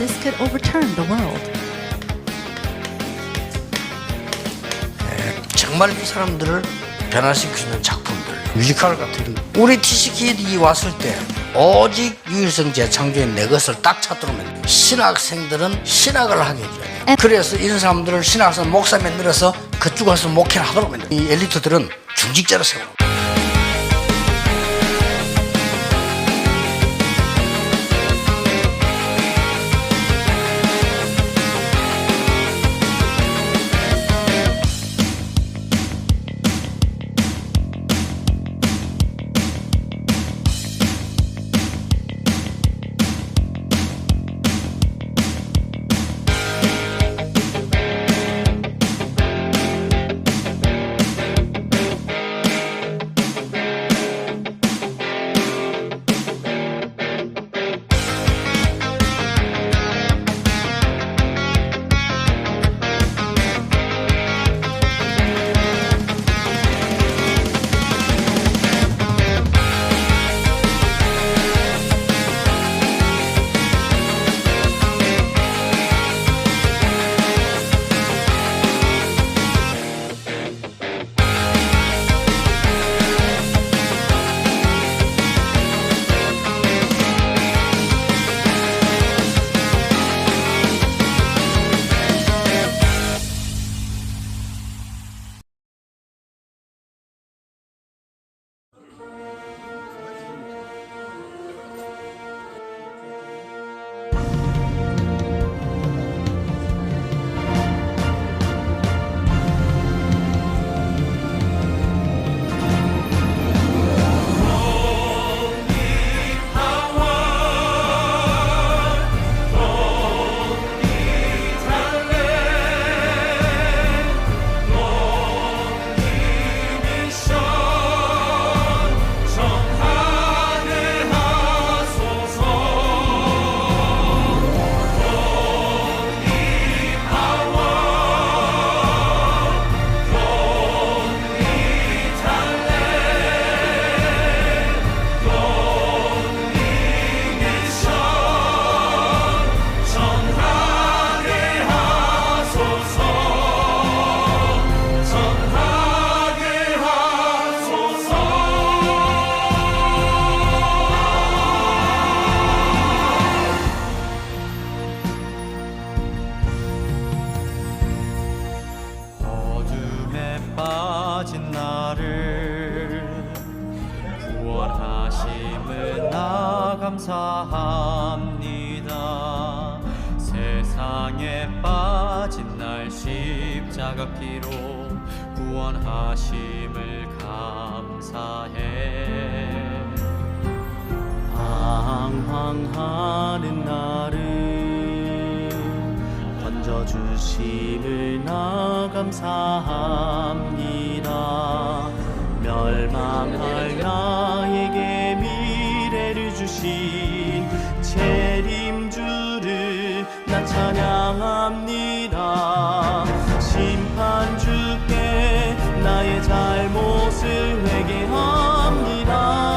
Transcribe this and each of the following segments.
This could overturn the world. 정말 이 사람들을 변화시킬 수 있는 작품들, 뮤지컬 같은 우리 TCK이 왔을 때 오직 유일성 재창조의 내 것을 딱 찾도록 신학생들은 신학을 하게 해줘야 돼. 그래서 이런 사람들을 신학생 목사 만들어서 그쪽 가서 목회를 하도록 만들어. 이 엘리트들은 중직자로 세워. 빠진 나를 구원하심을 나 감사합니다. 세상에 빠진 날 십자가 피로 구원하심을 감사해. 방황하는 나를 건져주심을 나 감사합니다. 멸망할 나에게 미래를 주신 찬양합니다. 심판주께 나의 잘못을 회개합니다.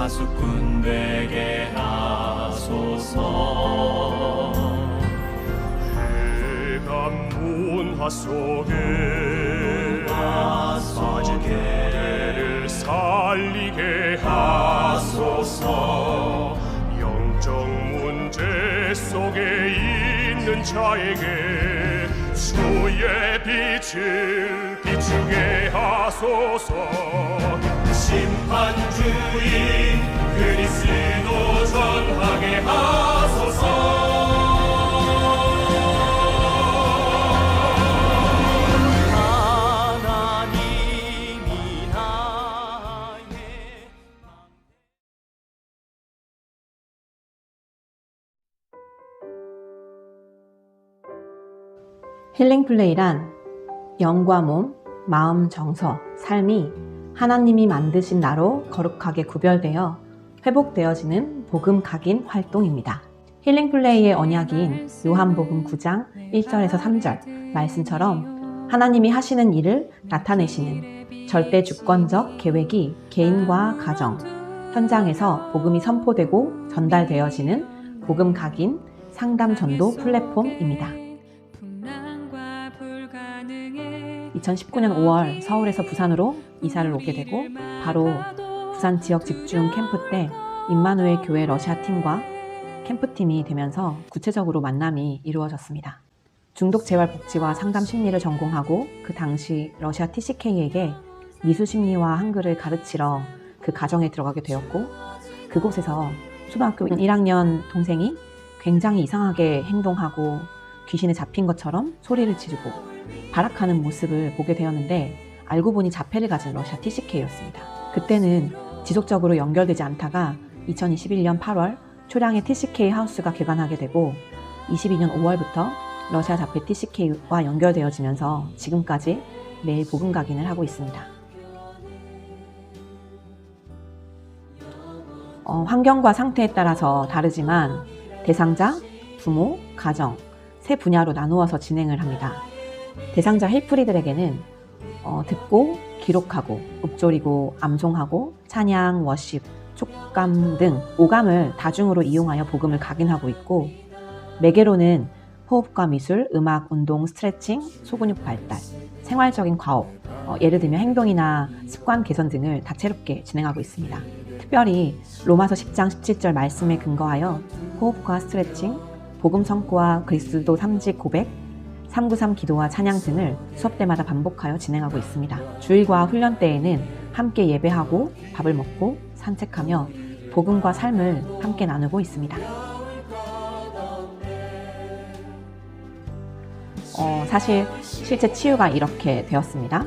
하수꾼 되게 하소서. 해감 문화 속에 빠진 그대를 살리게 하소서. 영적 문제 속에 있는 자에게 주의 빛을 비추게 하소서. 심판주인 그리스도 전하게 하소서. 하나님이 나의 힐링 플레이란 영과 몸, 마음, 정서, 삶이 하나님이 만드신 나로 거룩하게 구별되어 회복되어지는 복음 각인 활동입니다. 힐링 플레이의 언약인 요한복음 9장 1절에서 3절 말씀처럼 하나님이 하시는 일을 나타내시는 절대 주권적 계획이 개인과 가정, 현장에서 복음이 선포되고 전달되어지는 복음 각인 상담 전도 플랫폼입니다. 2019년 5월 서울에서 부산으로 이사를 오게 되고 바로 부산 지역 집중 캠프 때 임마누엘 교회 러시아 팀과 캠프팀이 되면서 구체적으로 만남이 이루어졌습니다. 중독 재활 복지와 상담 심리를 전공하고 그 당시 러시아 TCK에게 미술 심리와 한글을 가르치러 그 가정에 들어가게 되었고 그곳에서 초등학교 1학년 동생이 굉장히 이상하게 행동하고 귀신에 잡힌 것처럼 소리를 지르고 발악하는 모습을 보게 되었는데 알고 보니 자폐를 가진 러시아 TCK였습니다. 그때는 지속적으로 연결되지 않다가 2021년 8월 초량의 TCK 하우스가 개관하게 되고 22년 5월부터 러시아 자폐 TCK와 연결되어지면서 지금까지 매일 복음 각인을 하고 있습니다. 환경과 상태에 따라서 다르지만 대상자, 부모, 가정 세 분야로 나누어서 진행을 합니다. 대상자 힐프리들에게는 듣고 기록하고 읊조리고 암송하고 찬양, 워십, 촉감 등 오감을 다중으로 이용하여 복음을 각인하고 있고 매개로는 호흡과 미술, 음악, 운동, 스트레칭, 소근육 발달, 생활적인 과업, 예를 들면 행동이나 습관 개선 등을 다채롭게 진행하고 있습니다. 특별히 로마서 10장 17절 말씀에 근거하여 호흡과 스트레칭, 복음 선포와 그리스도 삼직 고백, 393 기도와 찬양 등을 수업 때마다 반복하여 진행하고 있습니다. 주일과 훈련 때에는 함께 예배하고 밥을 먹고 산책하며 복음과 삶을 함께 나누고 있습니다. 사실 실제 치유가 이렇게 되었습니다.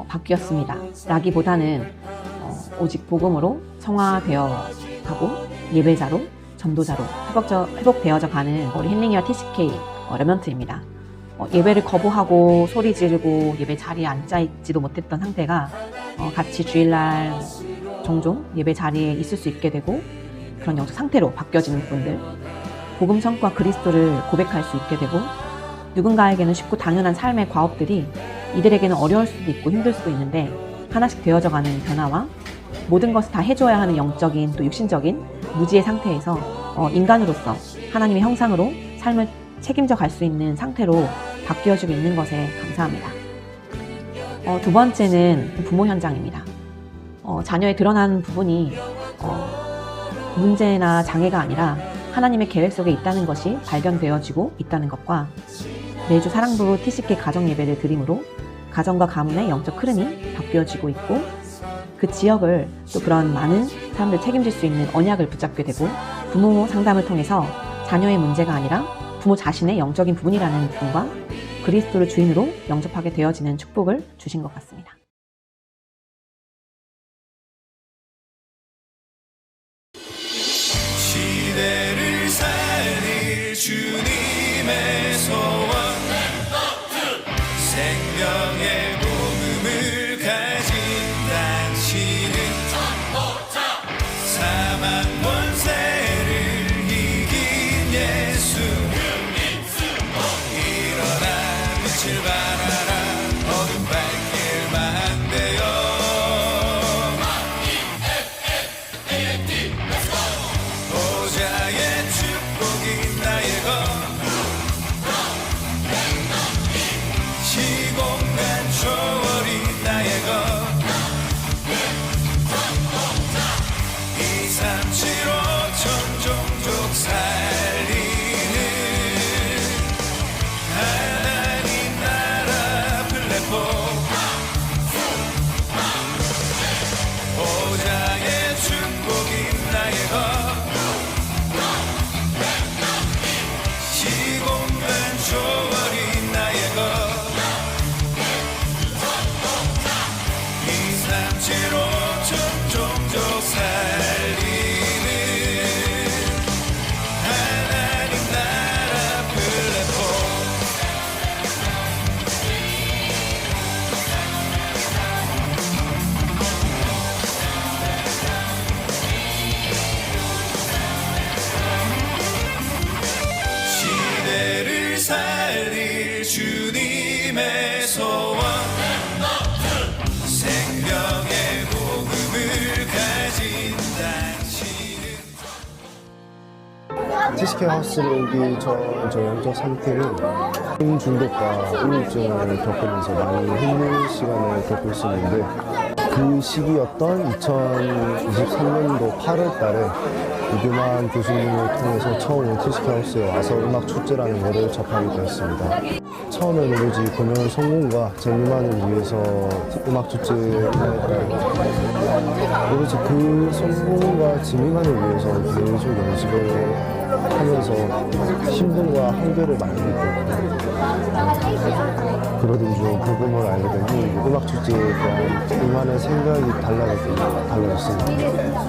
바뀌었습니다. 라기보다는 오직 복음으로 성화되어 가고 예배자로 전도자로 회복되어져 가는 우리 힐링이와 TCK 레먼트입니다. 예배를 거부하고 소리 지르고 예배 자리에 앉아있지도 못했던 상태가 같이 주일날 종종 예배 자리에 있을 수 있게 되고 그런 영적 상태로 바뀌어지는 분들, 복음 선과 그리스도를 고백할 수 있게 되고 누군가에게는 쉽고 당연한 삶의 과업들이 이들에게는 어려울 수도 있고 힘들 수도 있는데 하나씩 되어져가는 변화와 모든 것을 다 해줘야 하는 영적인 또 육신적인 무지의 상태에서 인간으로서 하나님의 형상으로 삶을 책임져 갈 수 있는 상태로 바뀌어지고 있는 것에 감사합니다. 두 번째는 부모 현장입니다. 자녀의 드러난 부분이 문제나 장애가 아니라 하나님의 계획 속에 있다는 것이 발견되어지고 있다는 것과 매주 사랑부부 TCK 가정 예배를 드림으로 가정과 가문의 영적 흐름이 바뀌어지고 있고 그 지역을 또 그런 많은 사람들 책임질 수 있는 언약을 붙잡게 되고 부모 상담을 통해서 자녀의 문제가 아니라 부모 자신의 영적인 부분이라는 부분과 그리스도를 주인으로 영접하게 되어지는 축복을 주신 것 같습니다. 시대를 살릴 주님의 소원 생명의 복음을 가진 당신은 사망 권세를 이긴 예수 일어나 빛을 발하라 어둠 밝힐 만대요 보좌의 축복이 나의 것 시공간 초월이 나의 것 237 5천 종족 살리는 하나님 나라 플랫폼 보좌의 축복이 나의 것 시공간 초월이 나의 것 237 5천 종족 살리는 하나님 나라 플랫폼 시대를 살릴 주님의 소원 생명의 복음을 가진 당신은 TCK 하우스를 오기 전 저 영적 상태는 힘 중독과 우울증을 겪으면서 많이 힘든 시간을 겪고 있었는데 그 시기였던 2023년도 8월 달에 이규만 교수님을 통해서 처음 TCK 하우스에 와서 음악 축제라는 것을 접하게 되었습니다. 처음에는 오로지 공연 성공과 재미만을 위해서 음악 축제를 오로지 그 성공과 재미만을 위해서 계속 연습을 하면서 힘듦과 한계를 많이 느꼈고 그러던 중 복음을 알게 되니 음악 축제에 대한 그만의 생각이 달라졌습니다.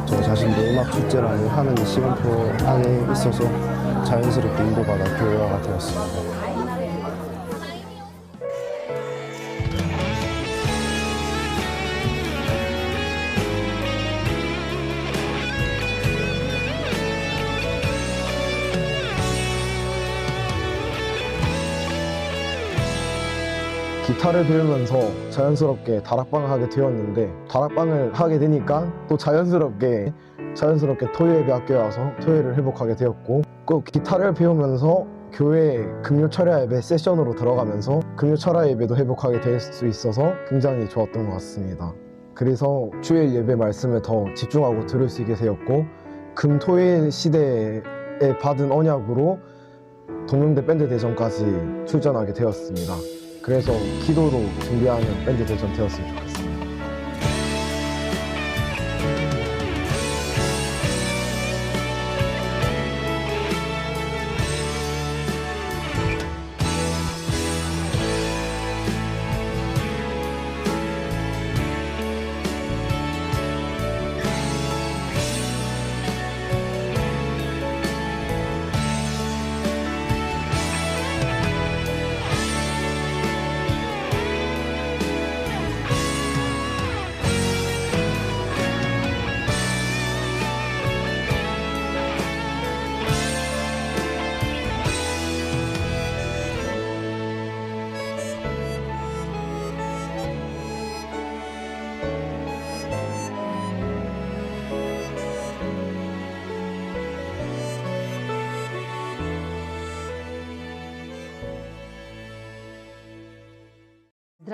저 자신도 음악 축제라는 하나님의 시간표 안에 있어서 자연스럽게 인도받아 교회화가 되었습니다. 기타를 배우면서 자연스럽게 다락방을 하게 되었는데 다락방을 하게 되니까 또 자연스럽게 토요예배 학교에 와서 토요일을 회복하게 되었고 그 기타를 배우면서 교회 금요 철야 예배 세션으로 들어가면서 금요 철야 예배도 회복하게 될 수 있어서 굉장히 좋았던 것 같습니다. 그래서 주일 예배 말씀을 더 집중하고 들을 수 있게 되었고 금 토일 시대에 받은 언약으로 동명대 밴드 대전까지 출전하게 되었습니다. 그래서 기도로 준비하는 밴드 대전 되었으면 좋겠습니다.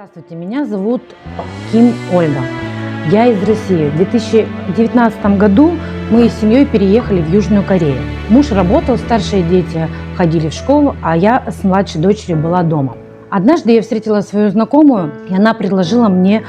Здравствуйте, меня зовут Ким Ольга. Я из России. В 2019 году мы с семьей переехали в Южную Корею. Муж работал, старшие дети ходили в школу, а я с младшей дочерью была дома. Однажды я встретила свою знакомую, и она предложила мне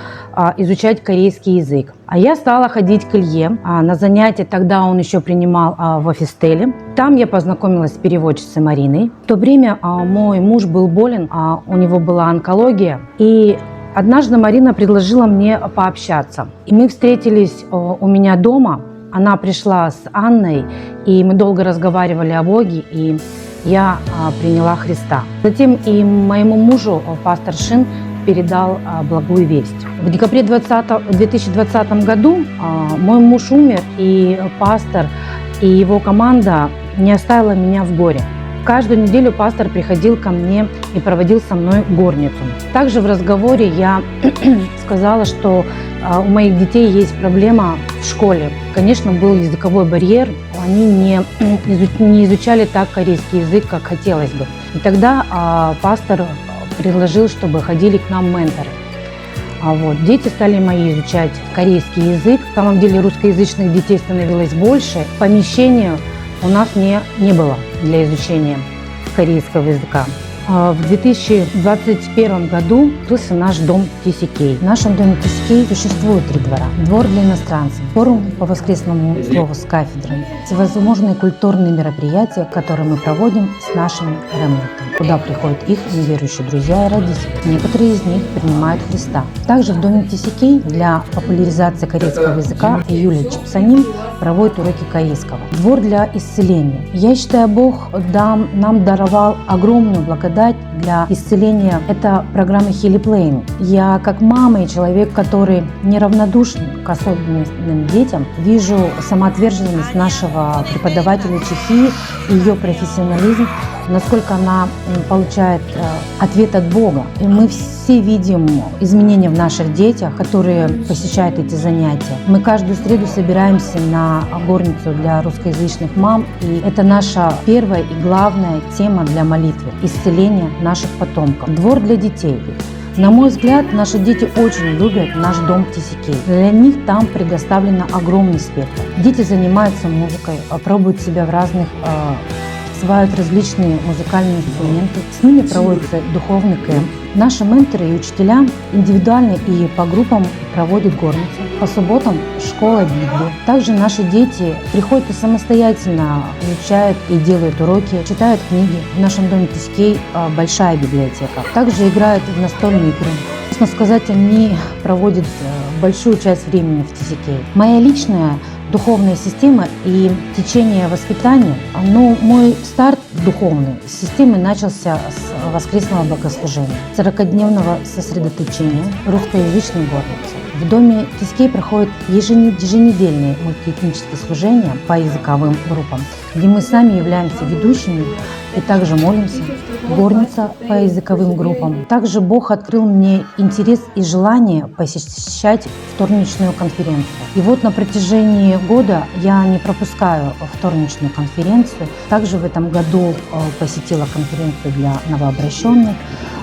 изучать корейский язык. А я стала ходить к Илье на занятия, тогда он еще принимал в Офистеле. Там я познакомилась с переводчицей Мариной. В то время мой муж был болен, у него была онкология. И однажды Марина предложила мне пообщаться. И мы встретились у меня дома. Она пришла с Анной, и мы долго разговаривали о Боге, и я приняла Христа. Затем и моему мужу пастор Шин передал благую весть. В декабре 2020 году мой муж умер, и пастор и его команда не оставила меня в горе. Каждую неделю пастор приходил ко мне и проводил со мной горницу. Также в разговоре я сказала, что у моих детей есть проблема в школе. Конечно, был языковой барьер, они не изучали так корейский язык, как хотелось бы. И тогда пастор предложил, чтобы ходили к нам менторы. Дети стали мои изучать корейский язык. На самом деле русскоязычных детей становилось больше. Помещения у нас не было для изучения корейского языка. В 2021 году открылся наш дом TCK. В нашем доме TCK существует 3 двора. Двор для иностранцев, форум по воскресному слову с кафедрой, всевозможные культурные мероприятия, которые мы проводим с нашими ремнантами, куда приходят их неверующие друзья и родители. Некоторые из них принимают Христа. Также в доме TCK для популяризации корейского языка Юлия Чипсаним проводит уроки корейского. Двор для исцеления. Я считаю, Бог нам даровал огромную благодать для исцеления. Это программа Healy Plane. Я как мама и человек, который неравнодушен к особенным детям, вижу самоотверженность нашего преподавателя Чехии, ее профессионализм, насколько она получает ответ от Бога. И мы все видим изменения в наших детях, которые посещают эти занятия. Мы каждую среду собираемся на горницу для русскоязычных мам, и это наша первая и главная тема для молитвы – исцеление наших потомков. Двор для детей. На мой взгляд, наши дети очень любят наш дом TCK. Для них там предоставлено огромный спектр. Дети занимаются музыкой, пробуют себя в разных осваивают различные музыкальные инструменты. С ними проводится духовный кэмп. Наши менторы и учителя индивидуально и по группам проводят горницы. По субботам школа Библии. Также наши дети приходят и самостоятельно изучают и делают уроки, читают книги. В нашем доме TCK большая библиотека. Также играют в настольные игры. Честно сказать, они проводят большую часть времени в TCK. Моя личная духовная система и течение воспитания, мой старт духовный с системы начался с воскресного богослужения, 40-дневного сосредоточения русскоязычной горницы. В доме TCK проходят еженедельные мультиэтнические служения по языковым группам, где мы сами являемся ведущими и также молимся. Горница по языковым группам. Также Бог открыл мне интерес и желание посещать вторничную конференцию. И вот на протяжении года я не пропускаю вторничную конференцию. Также в этом году посетила конференцию для новообращенных,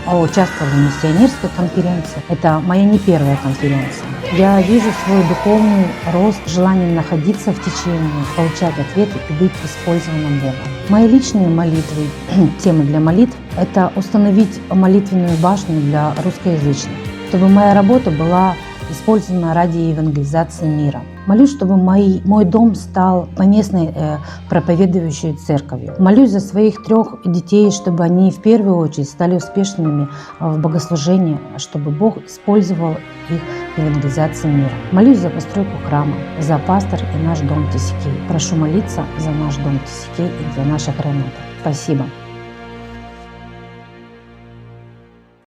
участвовала в миссионерской конференции. Это моя не первая конференция. Я вижу свой духовный рост, желание находиться в течении, получать ответы и быть использованным Богом. Мои личные молитвы, темы для молитв – это установить молитвенную башню для русскоязычных, чтобы моя работа была использована ради евангелизации мира. Молюсь, чтобы мой дом стал поместной проповедующей церковью. Молюсь за своих 3 детей, чтобы они в первую очередь стали успешными в богослужении, чтобы Бог использовал их в евангелизации мира. Молюсь за постройку храма, за пастор и наш дом TCK. Прошу молиться за наш дом TCK и за наших ремнантов. Спасибо.